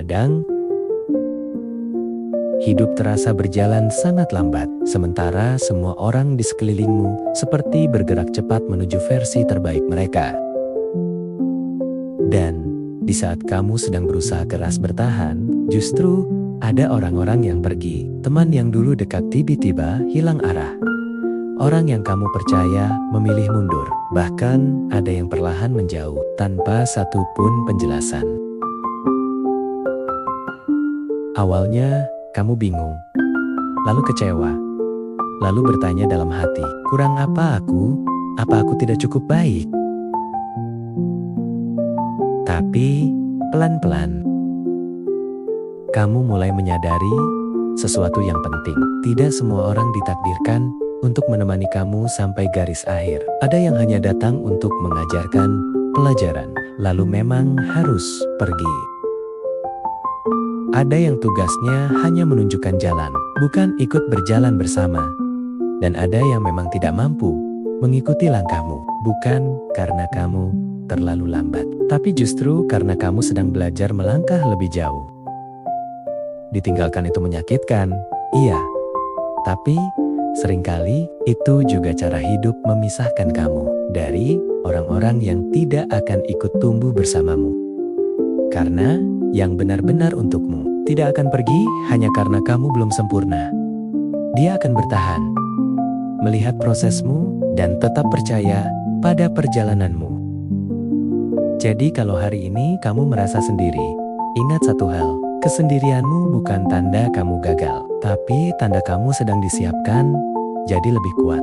Terkadang, hidup terasa berjalan sangat lambat, sementara semua orang di sekelilingmu seperti bergerak cepat menuju versi terbaik mereka. Dan di saat kamu sedang berusaha keras bertahan, justru ada orang-orang yang pergi. Teman yang dulu dekat tiba-tiba hilang arah. Orang yang kamu percaya memilih mundur. Bahkan ada yang perlahan menjauh tanpa satupun penjelasan. Awalnya kamu bingung, lalu kecewa, lalu bertanya dalam hati, kurang apa aku? Apa aku tidak cukup baik? Tapi pelan-pelan kamu mulai menyadari sesuatu yang penting. Tidak semua orang ditakdirkan untuk menemani kamu sampai garis akhir. Ada yang hanya datang untuk mengajarkan pelajaran, lalu memang harus pergi. Ada yang tugasnya hanya menunjukkan jalan, bukan ikut berjalan bersama. Dan ada yang memang tidak mampu mengikuti langkahmu, bukan karena kamu terlalu lambat, tapi justru karena kamu sedang belajar melangkah lebih jauh. Ditinggalkan itu menyakitkan, iya. Tapi seringkali itu juga cara hidup memisahkan kamu dari orang-orang yang tidak akan ikut tumbuh bersamamu. Karena yang benar-benar untukmu tidak akan pergi hanya karena kamu belum sempurna. Dia akan bertahan, melihat prosesmu, dan tetap percaya pada perjalananmu. Jadi kalau hari ini kamu merasa sendiri, ingat satu hal, kesendirianmu bukan tanda kamu gagal, tapi tanda kamu sedang disiapkan jadi lebih kuat.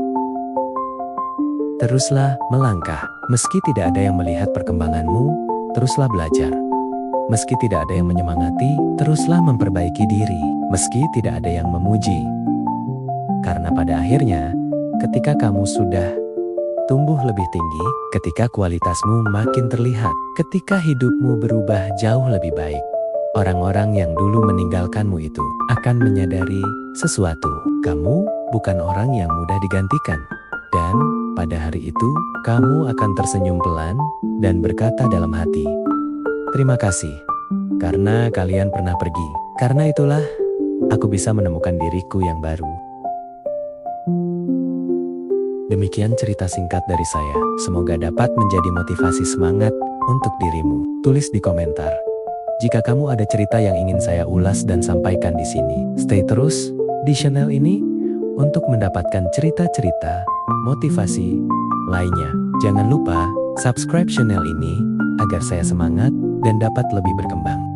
Teruslah melangkah, meski tidak ada yang melihat perkembanganmu, teruslah belajar. Meski tidak ada yang menyemangati, teruslah memperbaiki diri, meski tidak ada yang memuji. Karena pada akhirnya, ketika kamu sudah tumbuh lebih tinggi, ketika kualitasmu makin terlihat, ketika hidupmu berubah jauh lebih baik, orang-orang yang dulu meninggalkanmu itu akan menyadari sesuatu. Kamu bukan orang yang mudah digantikan. Dan pada hari itu, kamu akan tersenyum pelan dan berkata dalam hati, terima kasih, karena kalian pernah pergi. Karena itulah, aku bisa menemukan diriku yang baru. Demikian cerita singkat dari saya. Semoga dapat menjadi motivasi semangat untuk dirimu. Tulis di komentar jika kamu ada cerita yang ingin saya ulas dan sampaikan di sini. Stay terus di channel ini untuk mendapatkan cerita-cerita motivasi lainnya. Jangan lupa subscribe channel ini agar saya semangat dan dapat lebih berkembang.